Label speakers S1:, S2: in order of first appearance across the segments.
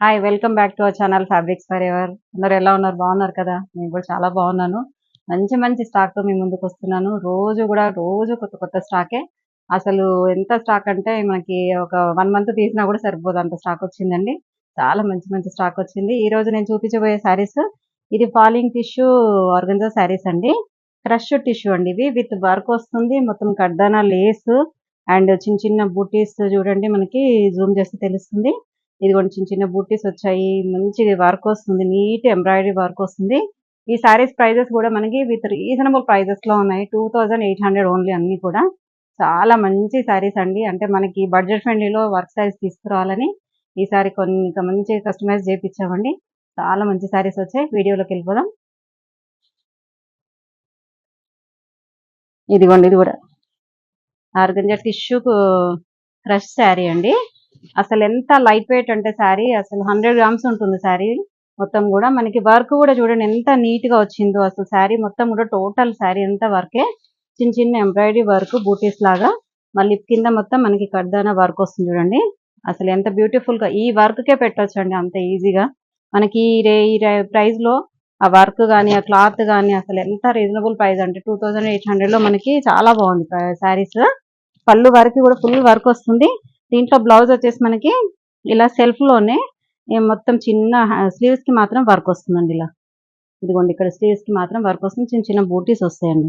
S1: Hi welcome back to our channel fabrics for ever. అందరూ ఎలా ఉన్నారు? బాగున్నారు కదా? నేను కూడా చాలా బాగున్నాను. మంచి మంచి స్టాక్తో మీ ముందుకు వస్తున్నాను. రోజు కొత్త కొత్త స్టాకే. అసలు ఎంత స్టాక్ అంటే మనకి ఒక 1 మంత్ తీసినా కూడా సరిపోదు, అంత స్టాక్ వచ్చిందండి. చాలా మంచి మంచి స్టాక్ వచ్చింది. ఈ రోజు నేను చూపించబోయే శారీస్, ఇది ఫాలింగ్ టిష్యూ ఆర్గంజా శారీస్ అండి. క్రష్ టిష్యూ అండి. ఇవి విత్ వర్క్ వస్తుంది, మొత్తం కడ్దానా లేస్ అండ్ చిన్న చిన్న బూటీస్ చూడండి, మనకి జూమ్ చేస్తే తెలుస్తుంది. ఇదిగోండి చిన్న చిన్న బూటీస్ వచ్చాయి, మంచి వర్క్ వస్తుంది, నీట్ ఎంబ్రాయిడరీ వర్క్ వస్తుంది. ఈ సారీస్ ప్రైజెస్ కూడా మనకి విత్ రీజనబుల్ ప్రైజెస్ లో ఉన్నాయి. 2800 ఓన్లీ. అన్ని కూడా చాలా మంచి సారీస్ అండి. అంటే మనకి బడ్జెట్ ఫ్రెండ్లీలో వర్క్ సారీస్ తీసుకురావాలని ఈసారి కొన్ని మంచి కస్టమైజ్ చేయించామండి. చాలా మంచి సారీస్ వచ్చాయి. వీడియోలోకి వెళ్ళిపోదాం. ఇదిగోండి, ఇది కూడా ఆర్గంజా టిష్యూ క్రష్ శారీ అండి. అసలు ఎంత లైట్ వెయిట్ అంటే శారీ, అసలు 100 గ్రామ్స్ ఉంటుంది శారీ మొత్తం కూడా. మనకి వర్క్ కూడా చూడండి ఎంత నీట్ గా వచ్చిందో. అసలు శారీ మొత్తం కూడా టోటల్ శారీ అంతా వర్కే. చిన్న చిన్న ఎంబ్రాయిడరీ వర్క్ బూటీస్ లాగా, మళ్ళీ కింద మొత్తం మనకి కడ్దానా వర్క్ వస్తుంది చూడండి. అసలు ఎంత బ్యూటిఫుల్ గా ఈ వర్క్ కే పెట్టొచ్చు అండి అంత ఈజీగా. మనకి ఈ ప్రైస్ లో ఆ వర్క్ కానీ ఆ క్లాత్ కానీ అసలు ఎంత రీజనబుల్ ప్రైస్ అంటే 2800 లో మనకి చాలా బాగుంది శారీస్. పళ్ళు వరకు కూడా ఫుల్ వర్క్ వస్తుంది. దీంట్లో బ్లౌజ్ వచ్చేసి మనకి ఇలా సెల్ఫ్ లోనే మొత్తం చిన్న స్లీవ్స్ కి మాత్రం వర్క్ వస్తుందండి. ఇలా ఇదిగోండి, ఇక్కడ స్లీవ్స్ కి మాత్రం వర్క్ వస్తుంది, చిన్న చిన్న బూటీస్ వస్తాయండి.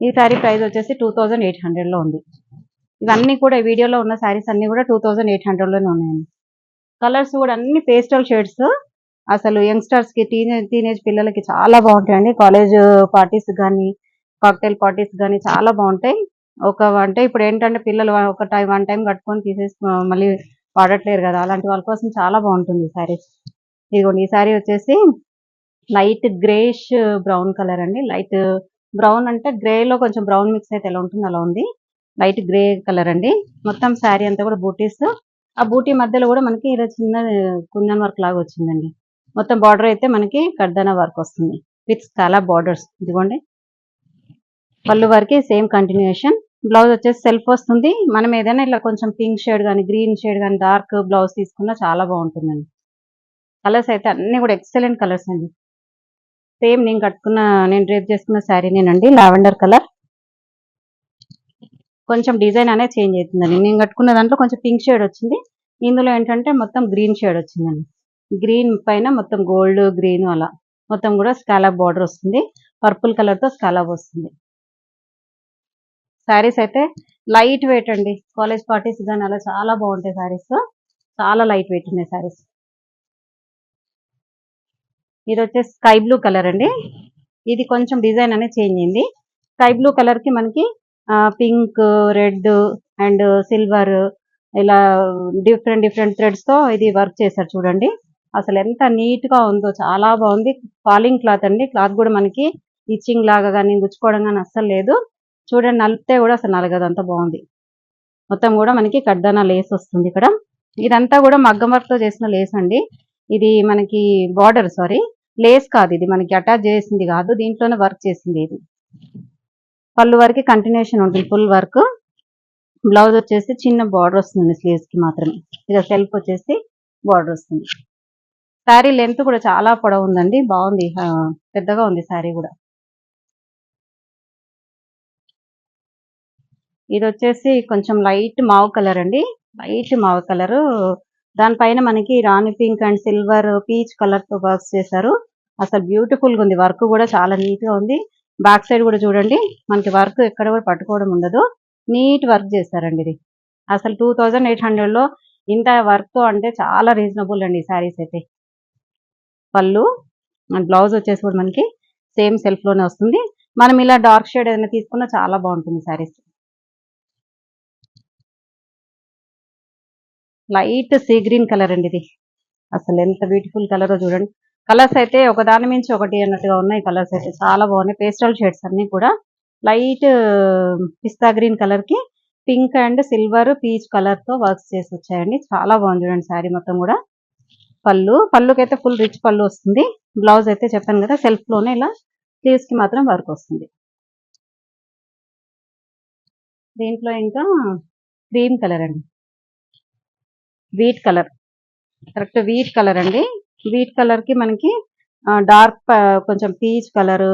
S1: ఈ శారీ ప్రైస్ వచ్చేసి 2800 లో ఉంది. ఇవన్నీ కూడా ఈ వీడియోలో ఉన్న శారీస్ అన్ని కూడా 2800 లోనే ఉన్నాయండి. కలర్స్ కూడా అన్ని పేస్టల్ షేడ్స్. అసలు యంగ్స్టర్స్ కి టీనేజ్ పిల్లలకి చాలా బాగుంటాయండి. కాలేజ్ పార్టీస్ కానీ కాక్టైల్ పార్టీస్ కానీ చాలా బాగుంటాయి. అంటే ఇప్పుడు ఏంటంటే పిల్లలు వన్ టైం కట్టుకొని తీసేసి మళ్ళీ వాడట్లేరు కదా, అలాంటి వాళ్ళ కోసం చాలా బాగుంటుంది శారీస్. ఇదిగోండి, ఈ శారీ వచ్చేసి లైట్ గ్రేష్ బ్రౌన్ కలర్ అండి. లైట్ బ్రౌన్ అంటే గ్రే లో కొంచెం బ్రౌన్ మిక్స్ అయితే ఎలా ఉంటుంది అలా ఉంది. లైట్ గ్రే కలర్ అండి. మొత్తం శారీ అంతా కూడా బూటీస్. ఆ బూటీ మధ్యలో కూడా మనకి ఇలా చిన్న కుందన్ వర్క్ లాగా వచ్చిందండి. మొత్తం బార్డర్ అయితే మనకి కర్దానా వర్క్ వస్తుంది విత్ స్కాలా బార్డర్స్. ఇదిగోండి, పళ్ళు వరకు సేమ్ కంటిన్యూషన్. బ్లౌజ్ వచ్చేసి సెల్ఫ్ వస్తుంది. మనం ఏదైనా ఇట్లా కొంచెం పింక్ షేడ్ కానీ గ్రీన్ షేడ్ కానీ డార్క్ బ్లౌజ్ తీసుకున్నా చాలా బాగుంటుందండి. కలర్స్ అయితే అన్ని కూడా ఎక్సలెంట్ కలర్స్ అండి. సేమ్ నేను డ్రేప్ చేసుకున్న శారీనేనండి. Lavender colour. కొంచెం డిజైన్ అనేది చేంజ్ అవుతుందండి. నేను కట్టుకున్న దాంట్లో కొంచెం పింక్ షేడ్ వచ్చింది, ఇందులో ఏంటంటే మొత్తం గ్రీన్ షేడ్ వచ్చిందండి. గ్రీన్ పైన మొత్తం గోల్డ్ గ్రీన్ అలా మొత్తం కూడా స్కాలప్ బార్డర్ వస్తుంది. పర్పుల్ కలర్ తో స్కాలప్ వస్తుంది. శారీస్ అయితే లైట్ వెయిట్ అండి. కాలేజ్ పార్టీస్ కానీ అలా చాలా బాగుంటాయి శారీస్. చాలా లైట్ వెయిట్ ఉన్నాయి శారీస్. ఇది వచ్చేసి స్కై బ్లూ కలర్ అండి. ఇది కొంచెం డిజైన్ అనేది చేంజ్ అయింది. స్కై బ్లూ కలర్ కి మనకి పింక్, రెడ్ అండ్ సిల్వర్ ఇలా డిఫరెంట్ డిఫరెంట్ థ్రెడ్స్ తో ఇది వర్క్ చేశారు చూడండి. అసలు ఎంత నీట్ గా ఉందో, చాలా బాగుంది. ఫాలింగ్ క్లాత్ అండి. క్లాత్ కూడా మనకి ఇచ్చింగ్ లాగా కానీ గుచ్చుకోవడం కానీ అస్సలు లేదు. చూడండి, నలిపితే కూడా అసలు నలగదు, అంత బాగుంది. మొత్తం కూడా మనకి కడ్దానా లేస్ వస్తుంది ఇక్కడ. ఇదంతా కూడా మగ్గం వర్క్ తో చేసిన లేస్ అండి. ఇది మనకి బార్డర్, సారీ లేస్ కాదు, ఇది మనకి అటాచ్ చేసింది కాదు, దీంట్లోనే వర్క్ చేసింది ఇది. పళ్ళు వరకు కంటిన్యూషన్ ఉంటుంది ఫుల్ వర్క్. బ్లౌజ్ వచ్చేసి చిన్న బార్డర్ వస్తుంది స్లీవ్స్ కి మాత్రమే. ఇక సెల్ఫ్ వచ్చేసి బార్డర్ వస్తుంది. శారీ లెంత్ కూడా చాలా పొడవు ఉందండి, బాగుంది, పెద్దగా ఉంది శారీ కూడా. ఇది వచ్చేసి కొంచెం లైట్ మావ్ కలర్ అండి. లైట్ మావ్ కలర్, దానిపైన మనకి రాణి pink and silver peach colour తో వర్క్స్ చేశారు. అసలు బ్యూటిఫుల్ గా ఉంది. వర్క్ కూడా చాలా నీట్ గా ఉంది. బ్యాక్ సైడ్ కూడా చూడండి, మనకి వర్క్ ఎక్కడ కూడా పట్టుకోవడం ఉండదు. నీట్ వర్క్ చేశారండి ఇది. అసలు 2800 లో ఇంత వర్క్ తో అంటే చాలా రీజనబుల్ అండి ఈ శారీస్ అయితే. పళ్ళు అండ్ బ్లౌజ్ వచ్చేసి కూడా మనకి సేమ్ సెల్ఫ్ లోనే వస్తుంది. మనం ఇలా డార్క్ షేడ్ ఏదైనా తీసుకున్నా చాలా బాగుంటుంది saris. Light sea green colour అండి ఇది. అసలు ఎంత బ్యూటిఫుల్ కలర్ చూడండి. కలర్స్ అయితే ఒక దాని మించి ఒకటి అన్నట్టుగా ఉన్నాయి. కలర్స్ అయితే చాలా బాగున్నాయి. పేస్టల్ షేడ్స్ అన్ని కూడా లైట్ పిస్తా గ్రీన్ కలర్ కి pink and silver peach colour తో వర్క్స్ చేసి వచ్చాయండి. చాలా బాగుంది చూడండి శారీ మొత్తం కూడా. పళ్ళుకైతే ఫుల్ రిచ్ పళ్ళు వస్తుంది. బ్లౌజ్ అయితే చెప్పాను కదా సెల్ఫ్ లోనే ఇలా స్లీవ్స్ కి మాత్రం వర్క్ వస్తుంది. దీంట్లో ఇంకా క్రీమ్ కలర్ అండి, wheat colour. Correct wheat colour అండి. వీట్ కలర్ కి మనకి డార్క్ కొంచెం peach colour,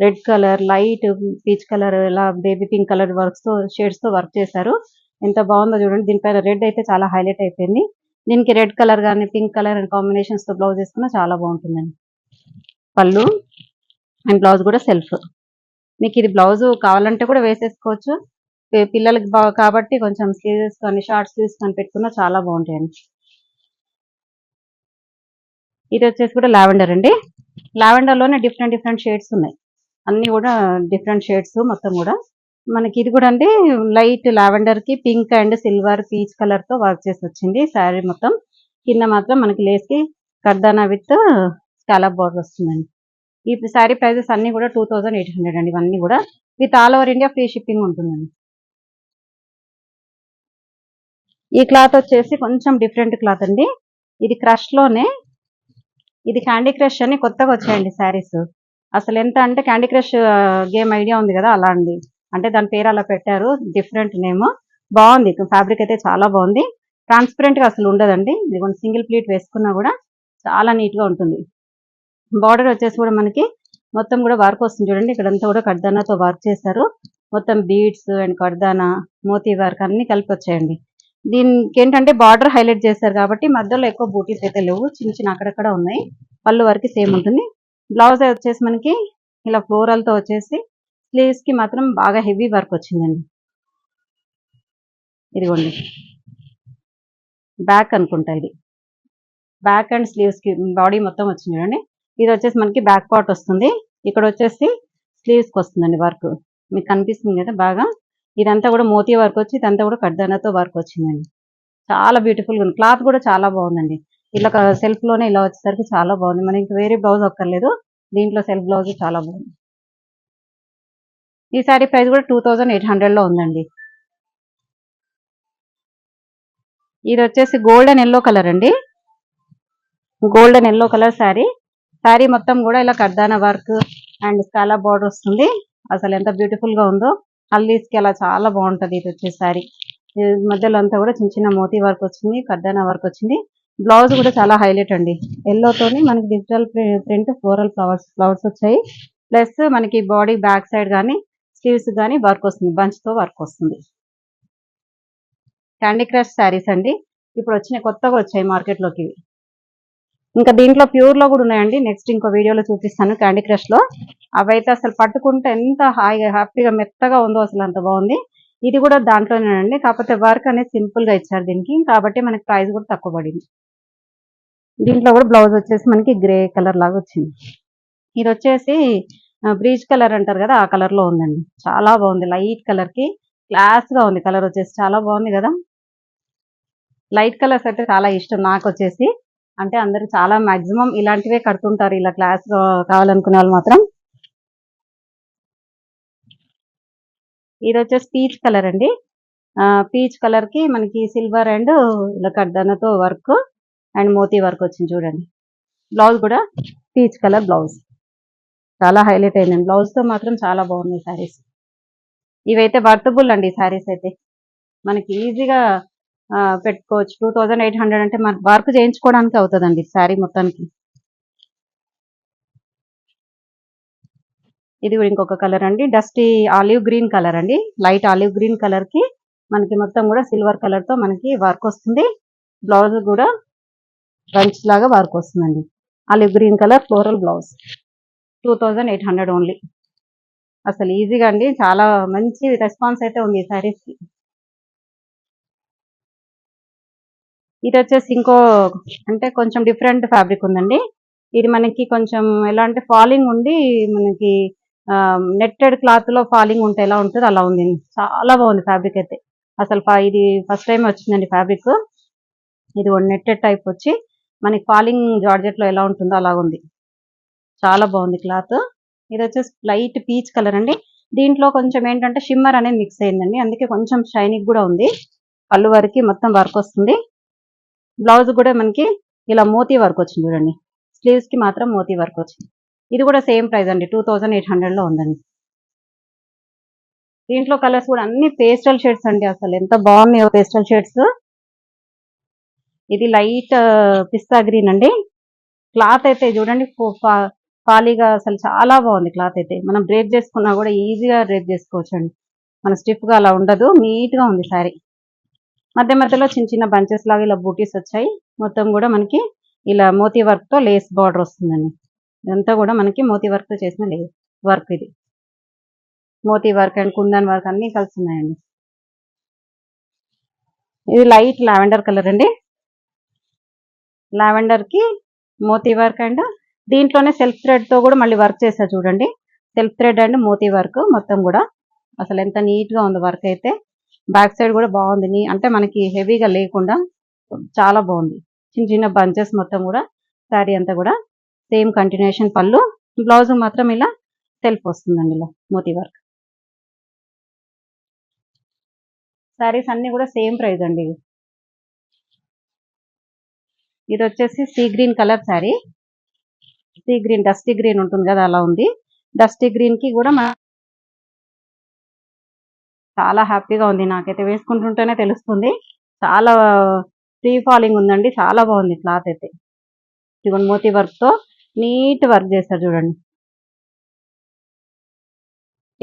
S1: red colour, light peach colour, ఇలా బేబీ పింక్ కలర్ షేడ్స్ తో వర్క్ చేశారు. ఎంత బాగుందో చూడండి. దీనిపైన రెడ్ అయితే చాలా హైలైట్ అయిపోయింది. దీనికి రెడ్ కలర్ కానీ పింక్ కలర్ అండ్ కాంబినేషన్స్ తో బ్లౌజ్ వేసుకున్నా చాలా బాగుంటుందండి. పళ్ళు అండ్ బ్లౌజ్ కూడా సెల్ఫ్. మీకు ఇది బ్లౌజ్ కావాలంటే కూడా వేసేసుకోవచ్చు. పిల్లలకి కాబట్టి కొంచెం స్లీవ్స్ కానీ షార్ట్ స్లీవ్స్ కానీ పెట్టుకున్నా చాలా బాగుంటాయండి. ఇది వచ్చేసి కూడా లావెండర్ అండి. లావెండర్ లోనే డిఫరెంట్ షేడ్స్ ఉన్నాయి. అన్ని కూడా డిఫరెంట్ షేడ్స్ మొత్తం కూడా. మనకి ఇది కూడా అండి లైట్ లావెండర్ కి pink and silver peach colour తో వర్క్ చేసి వచ్చింది శారీ మొత్తం. కింద మాత్రం మనకి లేస్ కి కర్దానా విత్ స్కాలప్ బోర్డర్ వస్తుందండి. ఈ శారీ ప్రైజెస్ అన్ని కూడా 2800 అండి. ఇవన్నీ కూడా with all over India free shipping ఉంటుందండి. ఈ క్లాత్ వచ్చేసి కొంచెం డిఫరెంట్ క్లాత్ అండి. ఇది క్రష్ లోనే, ఇది క్యాండీ క్రష్ అని కొత్తగా వచ్చాయండి శారీస్. అసలు ఎంత అంటే క్యాండీ క్రష్ గేమ్ ఐడియా ఉంది కదా, అలా అండి. అంటే దాని పేరు అలా పెట్టారు, డిఫరెంట్ నేమ్. బాగుంది, ఫ్యాబ్రిక్ అయితే చాలా బాగుంది. ట్రాన్స్పరెంట్ గా అసలు ఉండదండి. ఇది సింగిల్ ప్లీట్ వేసుకున్నా కూడా చాలా నీట్ గా ఉంటుంది. బార్డర్ వచ్చేసి కూడా మనకి మొత్తం కూడా వర్క్ వస్తుంది చూడండి. ఇక్కడంతా కూడా కర్దానాతో వర్క్ చేశారు. మొత్తం బీడ్స్ అండ్ కర్దానా, మోతీ వర్క్ అన్ని కలిపి వచ్చాయండి. దీనికి ఏంటంటే బార్డర్ హైలైట్ చేశారు కాబట్టి మధ్యలో ఎక్కువ బూటీస్ అయితే లేవు, చిన్న చిన్న అక్కడక్కడ ఉన్నాయి. పళ్ళు వరకు సేమ్ ఉంటుంది. బ్లౌజ్ వచ్చేసి మనకి ఇలా ఫ్లోరల్ తో వచ్చేసి స్లీవ్స్ కి మాత్రం బాగా హెవీ వర్క్ వచ్చిందండి. ఇదిగోండి బ్యాక్ అనుకుంటా, ఇది బ్యాక్ అండ్ స్లీవ్స్ కి బాడీ మొత్తం వచ్చింది చూడండి. ఇది వచ్చేసి మనకి బ్యాక్ పార్ట్ వస్తుంది. ఇక్కడ వచ్చేసి స్లీవ్స్ కి వస్తుందండి వర్క్. మీకు కనిపిస్తుంది కదా బాగా. ఇదంతా కూడా మోతీ వర్క్ వచ్చి ఇదంతా కూడా కడ్దానాతో వర్క్ వచ్చిందండి. చాలా బ్యూటిఫుల్ గా ఉంది. క్లాత్ కూడా చాలా బాగుందండి. ఇలా సెల్ఫ్ లోనే ఇలా వచ్చేసరికి చాలా బాగుంది. మనకి వేరే బ్లౌజ్ అక్కర్లేదు, దీంట్లో సెల్ఫ్ బ్లౌజ్ చాలా బాగుంది. ఈ శారీ ప్రైస్ కూడా 2800 లో ఉందండి. ఇది వచ్చేసి గోల్డెన్ ఎల్లో కలర్ అండి. Golden yellow colour sari. Sari మొత్తం కూడా ఇలా కర్దానా వర్క్ అండ్ స్కాలప్ బార్డర్ వస్తుంది. అసలు ఎంత బ్యూటిఫుల్ గా ఉందో. హల్దీస్ కి అలా చాలా బాగుంటది. ఇది వచ్చే శారీ మధ్యలో అంతా కూడా చిన్న చిన్న మోతీ వర్క్ వచ్చింది, కర్దానా వర్క్ వచ్చింది. బ్లౌజ్ కూడా చాలా హైలైట్ అండి. ఎల్లోతోని మనకి డిజిటల్ ప్రింట్ ఫ్లోరల్ ఫ్లవర్స్ వచ్చాయి. ప్లస్ మనకి బాడీ బ్యాక్ సైడ్ కానీ స్లీవ్స్ కానీ వర్క్ వస్తుంది, బంచ్ తో వర్క్ వస్తుంది. క్యాండీ క్రష్ శారీస్ అండి. ఇప్పుడు వచ్చినాయి, కొత్తగా వచ్చాయి మార్కెట్ లోకి. ఇంకా దీంట్లో ప్యూర్ లో కూడా ఉన్నాయండి. నెక్స్ట్ ఇంకో వీడియోలో చూపిస్తాను క్యాండీ క్రష్ లో. అవైతే అసలు పట్టుకుంటే ఎంత హాయిగా హ్యాపీగా మెత్తగా ఉందో, అసలు అంత బాగుంది. ఇది కూడా దాంట్లోనేనండి, కాకపోతే వర్క్ అనేది సింపుల్ గా ఇచ్చారు దీనికి, కాబట్టి మనకి ప్రైస్ కూడా తక్కువ పడింది. దీంట్లో కూడా బ్లౌజ్ వచ్చేసి మనకి గ్రే కలర్ లాగా వచ్చింది. ఇది వచ్చేసి బ్రీచ్ కలర్ అంటారు కదా, ఆ కలర్ లో ఉందండి. చాలా బాగుంది, లైట్ కలర్ కి క్లాస్ గా ఉంది. కలర్ వచ్చేసి చాలా బాగుంది కదా. లైట్ కలర్స్ అయితే చాలా ఇష్టం నాకు వచ్చేసి. అంటే అందరు చాలా మాక్సిమం ఇలాంటివే కడుతుంటారు, ఇలా క్లాస్ కావాలనుకునే వాళ్ళు మాత్రం. ఇది వచ్చేసి పీచ్ కలర్ అండి. పీచ్ కలర్ కి మనకి సిల్వర్ అండ్ ఇలా కర్దానాతో వర్క్ అండ్ మోతీ వర్క్ వచ్చింది చూడండి. బ్లౌజ్ కూడా పీచ్ కలర్ బ్లౌజ్, చాలా హైలైట్ అయిందండి. బ్లౌజ్ తో మాత్రం చాలా బాగున్నాయి శారీస్. ఇవైతే వర్తబుల్ అండి. శారీస్ అయితే మనకి ఈజీగా పెట్టుకోవచ్చు. 2800 అంటే మనకు వర్క్ చేయించుకోవడానికి అవుతుందండి శారీ మొత్తానికి. ఇది కూడా ఇంకొక కలర్ అండి, డస్టీ ఆలివ్ గ్రీన్ కలర్ అండి. లైట్ ఆలివ్ గ్రీన్ కలర్ కి మనకి మొత్తం కూడా సిల్వర్ కలర్ తో మనకి వర్క్ వస్తుంది. బ్లౌజ్ కూడా బంచ్ లాగా వర్క్ వస్తుందండి. Olive green colour floral blouse. 2800 only. అసలు ఈజీగా అండి, చాలా మంచి రెస్పాన్స్ అయితే ఉంది ఈ శారీస్ కి. ఇది వచ్చేసి ఇంకో అంటే కొంచెం డిఫరెంట్ ఫ్యాబ్రిక్ ఉందండి. ఇది మనకి కొంచెం ఎలా అంటే ఫాలింగ్ ఉండి మనకి నెట్టెడ్ క్లాత్ లో ఫాలింగ్ ఉంటే ఎలా ఉంటుంది అలా ఉంది. చాలా బాగుంది ఫ్యాబ్రిక్ అయితే. అసలు ఇది ఫస్ట్ టైం వచ్చిందండి ఫ్యాబ్రిక్. ఇది నెట్టెడ్ టైప్ వచ్చి మనకి ఫాలింగ్ జార్జెట్ లో ఎలా ఉంటుందో అలా ఉంది. చాలా బాగుంది క్లాత్. ఇది వచ్చేసి లైట్ పీచ్ కలర్ అండి. దీంట్లో కొంచెం ఏంటంటే షిమ్మర్ అనేది మిక్స్ అయిందండి, అందుకే కొంచెం షైనింగ్ కూడా ఉంది. పళ్ళు వరకు మొత్తం వర్క్ వస్తుంది. బ్లౌజ్ కూడా మనకి ఇలా మోతీ వర్క్ వచ్చింది చూడండి. స్లీవ్స్ కి మాత్రం మోతీ వర్క్ వచ్చింది. ఇది కూడా సేమ్ ప్రైస్ అండి, 2800 లో ఉందండి. దీంట్లో కలర్స్ కూడా అన్ని పేస్టల్ షేడ్స్ అండి. అసలు ఎంత బాగున్నాయో పేస్టల్ షేడ్స్. ఇది లైట్ పిస్తా గ్రీన్ అండి. క్లాత్ అయితే చూడండి పాలీగా అసలు చాలా బాగుంది. క్లాత్ అయితే మనం డ్రేప్ చేసుకున్నా కూడా ఈజీగా డ్రేప్ చేసుకోవచ్చు అండి. మన స్టిఫ్ గా అలా ఉండదు, నీట్ గా ఉంది శారీ. మధ్య మధ్యలో చిన్న చిన్న బంచెస్ లాగా ఇలా బూటీస్ వచ్చాయి. మొత్తం కూడా మనకి ఇలా మోతీ వర్క్ తో లేస్ బార్డర్ వస్తుందండి. ఇదంతా కూడా మనకి మోతీ వర్క్ తో చేసిన వర్క్. ఇది మోతీ వర్క్ అండ్ కుందన్ వర్క్ అన్ని కలిసి ఉన్నాయండి. ఇది లైట్ లావెండర్ కలర్ అండి. లావెండర్ కి మోతీ వర్క్ అండ్ దీంట్లోనే సెల్ఫ్ థ్రెడ్ తో కూడా మళ్ళీ వర్క్ చేశారు చూడండి. సెల్ఫ్ థ్రెడ్ అండ్ మోతీ వర్క్ మొత్తం కూడా అసలు ఎంత నీట్ గా ఉంది వర్క్ అయితే. బ్యాక్ సైడ్ కూడా బాగుంది, అంటే మనకి హెవీగా లేకుండా చాలా బాగుంది. చిన్న చిన్న బంచెస్ మొత్తం కూడా శారీ అంతా కూడా సేమ్ కంటిన్యూషన్ పళ్ళు. బ్లౌజ్ మాత్రం ఇలా సెల్ఫ్ వస్తుందండి, ఇలా మోతీ వర్క్. శారీస్ అన్ని కూడా సేమ్ ప్రైస్ అండి. ఇది వచ్చేసి sea green colour sari. Sea green dusty green ఉంటుంది కదా, అలా ఉంది. డస్టీ గ్రీన్ కి కూడా చాలా హ్యాపీగా ఉంది. నాకైతే వేసుకుంటుంటేనే తెలుస్తుంది. చాలా ఫ్రీ ఫాలింగ్ ఉందండి, చాలా బాగుంది క్లాత్ అయితే. ఇదిగోండి మోతీ వర్క్ తో నీట్ వర్క్ చేస్తారు చూడండి.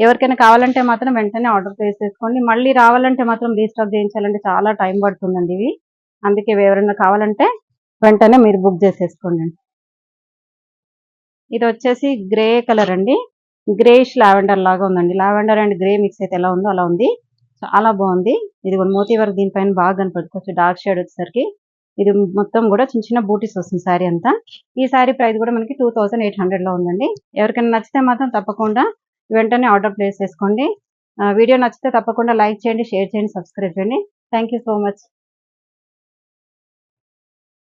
S1: ఎవరికైనా కావాలంటే మాత్రం వెంటనే ఆర్డర్ ప్లేస్ చేసుకోండి. మళ్ళీ రావాలంటే మాత్రం రీస్టాక్ చేయించాలంటే చాలా టైం పడుతుందండి ఇవి. అందుకే ఎవరైనా కావాలంటే వెంటనే మీరు బుక్ చేసేసుకోండి. ఇది వచ్చేసి గ్రే కలర్ అండి. గ్రేష్ లావెండర్ లాగా ఉందండి. లావెండర్ అండ్ గ్రే మిక్స్ అయితే ఎలా ఉందో అలా ఉంది. చాలా బాగుంది. ఇది మోతీ వర్క్ దీనిపైన బాగా కనపడుతుంది. డార్క్ షేడ్ వచ్చేసరికి ఇది మొత్తం కూడా చిన్న చిన్న బూటీస్ వస్తుంది శారీ అంతా. ఈ శారీ ప్రైస్ కూడా మనకి 2800 లో ఉందండి. ఎవరికైనా నచ్చితే మాత్రం తప్పకుండా వెంటనే ఆర్డర్ ప్లేస్ చేసుకోండి. వీడియో నచ్చితే తప్పకుండా లైక్ చేయండి, షేర్ చేయండి, సబ్స్క్రైబ్ చేయండి. Thank you so much.